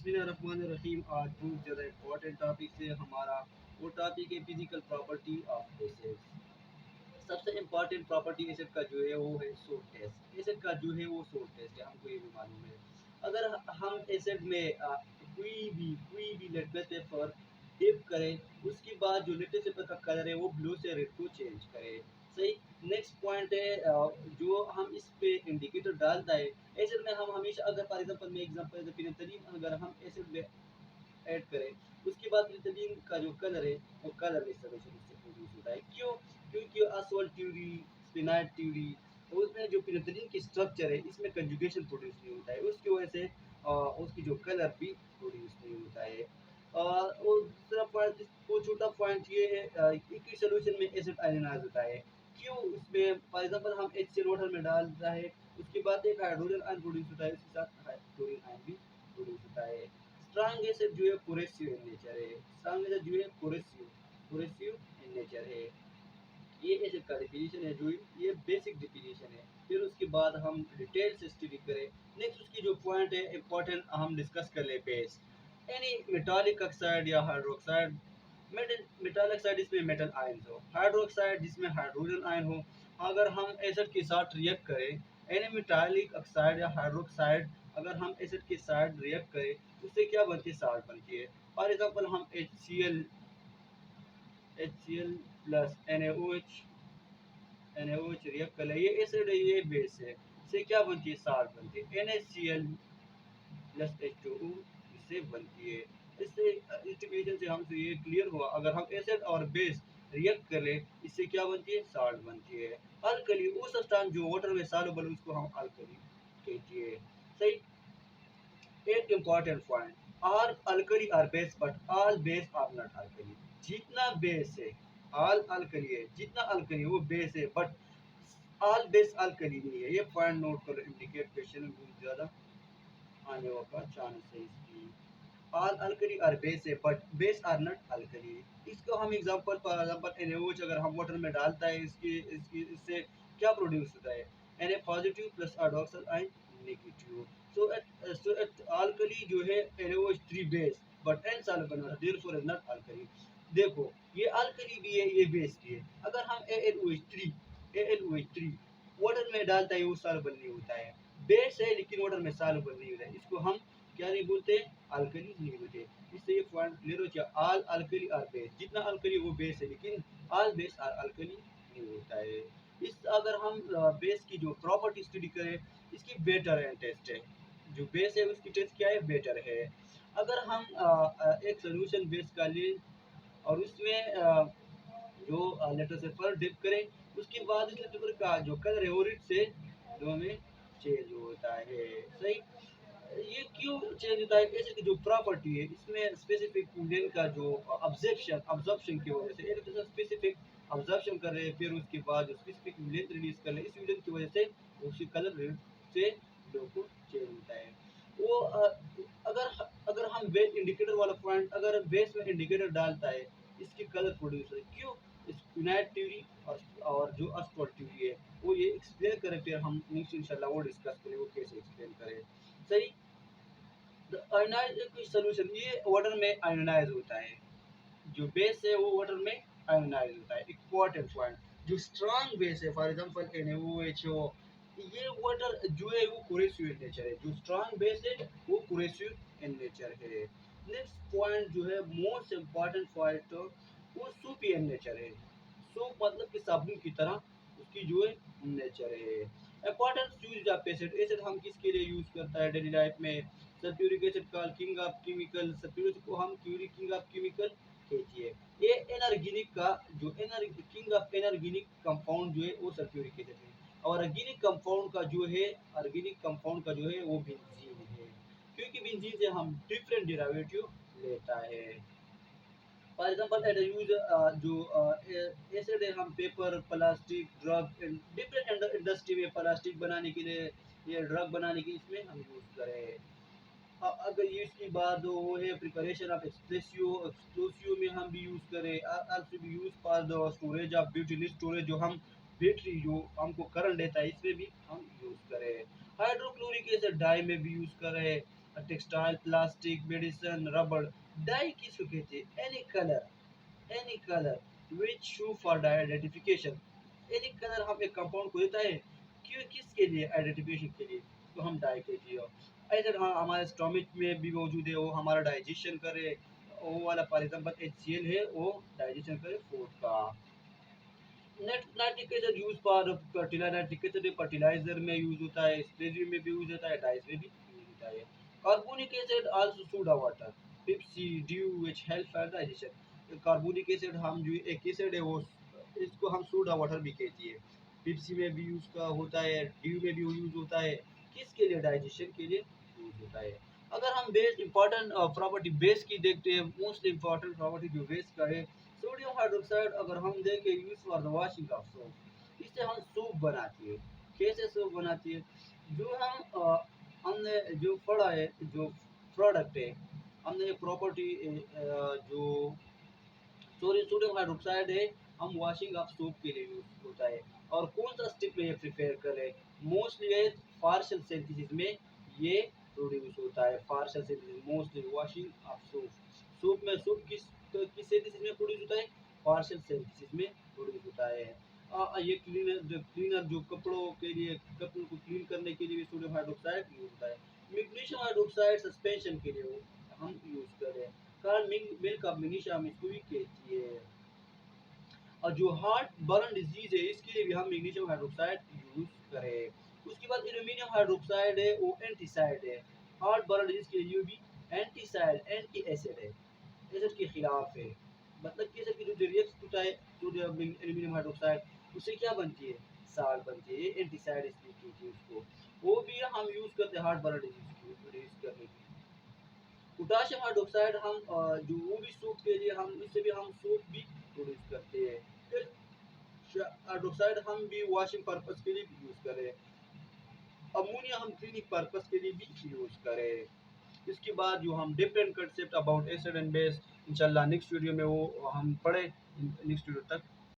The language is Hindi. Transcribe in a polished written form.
बिस्मिल्लाहिर्रहमानिर्रहीम। आज बहुत ज़्यादा इम्पोर्टेंट टॉपिक से हमारा वो टॉपिक है फिजिकल प्रॉपर्टी ऑफ एसिड्स। सबसे इम्पोर्टेंट प्रॉपर्टी एसिड का जो है वो है सोट टेस्ट। एसिड का जो है वो सोट टेस्ट है, हमको ये भी मालूम है। अगर हम एसिड में कोई भी लिटमस पेपर डिप करें, उसके बाद जो लिटमस पेपर का कलर है वो ब्लू से रेड को चेंज करे। सही। नेक्स्ट पॉइंट है जो हम इस पे इंडिकेटर डालता है एसिड में। हम हमेशा अगर फॉर एग्जांपल मैं एग्जांपल पेनिसिलिन अगर हम एसिड में ऐड करें, उसके बाद पेनिसिलिन का जो कलर है वो कलर इस सॉल्यूशन से प्रोड्यूस होता है। क्यों? क्योंकि असोल थ्योरी, स्पिनाइट थ्योरी, उसमें जो पेनिसिलिन की स्ट्रक्चर है इसमें कंजुगेशन प्रोड्यूस नहीं होता है, उसकी वजह से उसकी जो कलर भी प्रोड्यूस नहीं होता है। और दूसरा पॉइंट, वो छोटा पॉइंट ये है एक ही सॉल्यूशन में एसिड आयनाइज होता है। क्यों? उसमें फॉर एग्जांपल हम HCl वाटर में डाल रहा है, उसके बाद एक हाइड्रोजन आयन प्रोड्यूस होता है, उसके साथ क्लोरीन आयन भी प्रोड्यूस होता है। स्ट्रॉन्ग एसिड जो है कोरेसिव इन नेचर है। स्ट्रॉन्ग एसिड जो है कोरेसिव इन नेचर है। ये एसिड का डिफिनीशन है, जो ये बेसिक डिफिनीशन है। फिर उसके बाद हम डिटेल से स्टडी करें। नेक्स्ट उसकी जो पॉइंट है इंपॉर्टेंट हम डिस्कस कर ले बेस। एनी मेटालिक ऑक्साइड या हाइड्रोक्साइड, मेटल ऑक्साइड इसमें मेटल आयन हो, हाइड्रोक्साइड जिसमें हाइड्रोजन आयन हो। अगर हम एसिड के साथ रिएक्ट करें एनी मेटालिक ऑक्साइड या हाइड्रोक्साइड, अगर हम एसिड के साथ रिएक्ट करें उससे क्या बनती है? साल्ट बनती है। फॉर एग्जांपल हम HCl प्लस NaOH रिएक्ट कर ले, ये एसिड है ये बेस है, इससे क्या बनती है? साल्ट बनती है। NaCl प्लस H2O इससे बनती है। इससे इंटीग्रेशन से हमसे ये क्लियर हुआ, अगर हम एसिड और बेस रिएक्ट कर ले इससे क्या बनती है? साल्ट बनती है। अल्कली वो सब्सटेंस जो वाटर में सॉल्युबल है उसको हम अल्कली कहते हैं। सही। एक important point, are alkali are base but all base are not alkali. जितना बेस है ऑल अल्कली है, जितना अल्कली वो बेस है, बट ऑल बेस अल्कली नहीं है। ये पॉइंट नोट करो, इंडिकेट क्वेश्चन में बहुत ज्यादा आने का चांस है इसकी। ऑल अल्कली आर बेस है but base are not alkali. इसको हम एग्जांपल फॉर एग्जांपल NaOH अगर हम वाटर में डालता है इसकी इसकी इससे क्या प्रोड्यूस होता है? Na positive plus hydroxide ion negative. So at alkali जो है NaOH3 base but insoluble therefore is not alkali. देखो ये अल्कली भी है ये बेस भी है। अगर हम AlOH3 वाटर में डालता है वो सॉल्युबल नहीं होता है, बेस है लेकिन वाटर में सॉल्युबल नहीं होता है, इसको हम क्या नहीं बोलते? अल्कली नहीं बोलते। इससे ये पॉइंट क्लियर हो जाए, ऑल अल्कली आर बेस, जितना अल्कली वो बेस है, लेकिन ऑल बेस आर अल्कली नहीं होता है। इस अगर हम बेस की जो प्रॉपर्टी स्टडी करें, इसकी बेटर है टेस्ट है, जो बेस है उसकी टेस्ट क्या है? बेटर है। अगर हम एक सोल्यूशन बेस का लें और उसमें जो लेटर से पर डिप करें, उसके बाद इस लेटर का जो कलर है वो रेड से ब्लू में चेंज होता है। सही। ये क्यों चेंज होता है? ऐसे की जो प्रॉपर्टी है इसमें स्पेसिफिक इंडियन का जो ऑब्जर्प्शन की वजह से एक स्पेसिफिक ऑब्जर्प्शन कर रहे हैं, फिर उसके बाद जो स्पेसिफिक इंडियन रिलीज कर रहे हैं, इस इंडियन की वजह से उसकी कलर रेड से ब्लू को चेंज होता है। वो अगर अगर हम बेस इंडिकेटर वाला पॉइंट, अगर बेस में इंडिकेटर डालता है इसकी कलर प्रोड्यूस है। क्यों? स्पिनाइट थ्योरी और जो अस्ट्रोल थ्योरी है वो ये एक्सप्लेन करें, फिर हम नेक्स्ट इंशाल्लाह वो डिस्कस करें वो कैसे एक्सप्लेन करें। सही। आयोनाइज सोल्यूशन ये वाटर में आयोनाइज होता है, जो बेस है वो वाटर में आयोनाइज होता है। इम्पोर्टेंट पॉइंट, जो स्ट्रॉन्ग बेस है फॉर एग्जांपल NaOH ये वाटर जो है वो कोरेसिव इन नेचर है, जो स्ट्रॉन्ग बेस है वो कोरेसिव इन नेचर है। नेक्स्ट पॉइंट जो है मोस्ट इम्पॉर्टेंट पॉइंट, वो सूपी इन नेचर है। सूप मतलब कि साबुन की तरह उसकी जो है नेचर है। Important use of acid, acid हम किसके लिए यूज करता है डेली लाइफ में? सल्फ्यूरिक एसिड का किंग ऑफ केमिकल, सल्फ्यूरिक को हम क्यूरिक किंग ऑफ केमिकल कहती है। ये एनर्गेनिक का जो किंग ऑफ एनर्गेनिक कंपाउंड जो है वो सल्फ्यूरिक एसिड है। और ऑर्गेनिक कंपाउंड का जो है वो बेंजीन है, क्योंकि बेंजीन से हम डिफरेंट डेरिवेटिव लेता है। फॉर एग्जांपल एट यूज जो एसिड है हम paper, plastic, drug, different industry में प्लास्टिक बनाने के लिए या ड्रग बनाने के इसमें हम यूज करें। अगर ये इसकी बात हो वो है प्रिपरेशन ऑफ एक्सप्रेसियो, एक्सप्लोसियो में हम भी यूज़ करें। आल्सो भी use for the storage of butyl storage, जो हम बैटरी जो हमको करंट देता है इसमें भी हम यूज़ करें। हाइड्रोक्लोरिक एसिड डाई में भी यूज़ करें। टेक्सटाइल, प्लास्टिक, मेडिसिन, रबड़। डाई किसको कहते हैं? एनी कलर विच शू for dye identification. Any colour हम एक कंपाउंड को देता है, क्यों, किसके लिए? आइडेंटिफिकेशन के लिए। तो हम डाई कहते हैं। ऐसे हाँ हमारे स्टोमिक में भी मौजूद है, वो हमारा डाइजेशन करे। वो वाला फॉर एग्जाम्पल HCl है, वो डाइजेशन करे फूड का। Nitric acid use for fertiliser. Nitric acid fertiliser में यूज होता है, स्प्रेजिंग में भी यूज होता है, डाइस में भी यूज होता है। Carbonic acid also soda water, Pepsi, due which help for digestion. Carbonic acid हम जो एक एसिड है, वो इसको हम सोडा वाटर भी कहती है। पिप्सी में भी यूज का होता है, ड्यू में भी यूज होता है। किसके लिए? डाइजेशन के लिए यूज होता है। अगर हम बेस इंपॉर्टेंट प्रॉपर्टी बेस की देखते हैं, मोस्ट इंपॉर्टेंट प्रॉपर्टी जो बेस का है, सोडियम हाइड्रोक्साइड। अगर हम देखें use for the washing of soap, इससे हम सूप बनाती है। कैसे सूप बनाती है? जो हमने जो पढ़ा है, जो प्रोडक्ट है, हमने ये प्रॉपर्टी जो सोडियम हाइड्रोक्साइड है, हम वॉशिंग ऑफ सोप के लिए यूज होता है। और कौन सा स्टेप में ये प्रिपेयर करें? मोस्टली ये पार्शियल सिंथेसिस में ये प्रोड्यूस होता है। Partial synthesis mostly washing of soap. Soap में सोप किस सिंथेसिस में प्रोड्यूस होता है? पार्शियल सिंथेसिस में प्रोड्यूस होता है। ये क्लीनर जो कपड़ों के लिए, कपड़ों को क्लीन करने के लिए भी सोडियम हाइड्रोक्साइड यूज होता है। मैग्नीशियम हाइड्रोक्साइड सस्पेंशन के लिए हम यूज करें। कारण मिल्क ऑफ मैग्नीशियम हम इसको भी कहती है। और जो हार्ट बर्न डिजीज है, इसके लिए भी हम मैग्नीशियम हाइड्रोक्साइड यूज करें। उसके बाद एल्यूमिनियम हाइड्रोक्साइड है, वो एंटीसाइड है। हार्ट बर्न डिजीज के लिए भी एंटीसाइड, एंटी एसिड है, एसिड के खिलाफ है। मतलब कि एसिड की जो रिएक्ट होता है, जो एल्यूमिनियम हाइड्रोक्साइड, उससे क्या बनती है? साल्ट बनती है। ये एंटीसाइड इसलिए कहते हैं उसको। वो भी हम यूज करते हैं हार्ट बर्न डिजीज को रिड्यूस करने के लिए। पोटाशियम हाइड्रोक्साइड हम जो वो भी सूप के लिए, हम इससे भी हम सूप भी प्रोड्यूस करते हैं। फिर हाइड्रोक्साइड हम भी वॉशिंग पर्पस के लिए भी यूज करें। अमोनिया हम क्लीनिंग पर्पस के लिए भी यूज करें। इसके बाद जो हम different concept about acid and base, इंशाल्लाह नेक्स्ट वीडियो में वो हम पढ़े। नेक्स्ट वीडियो तक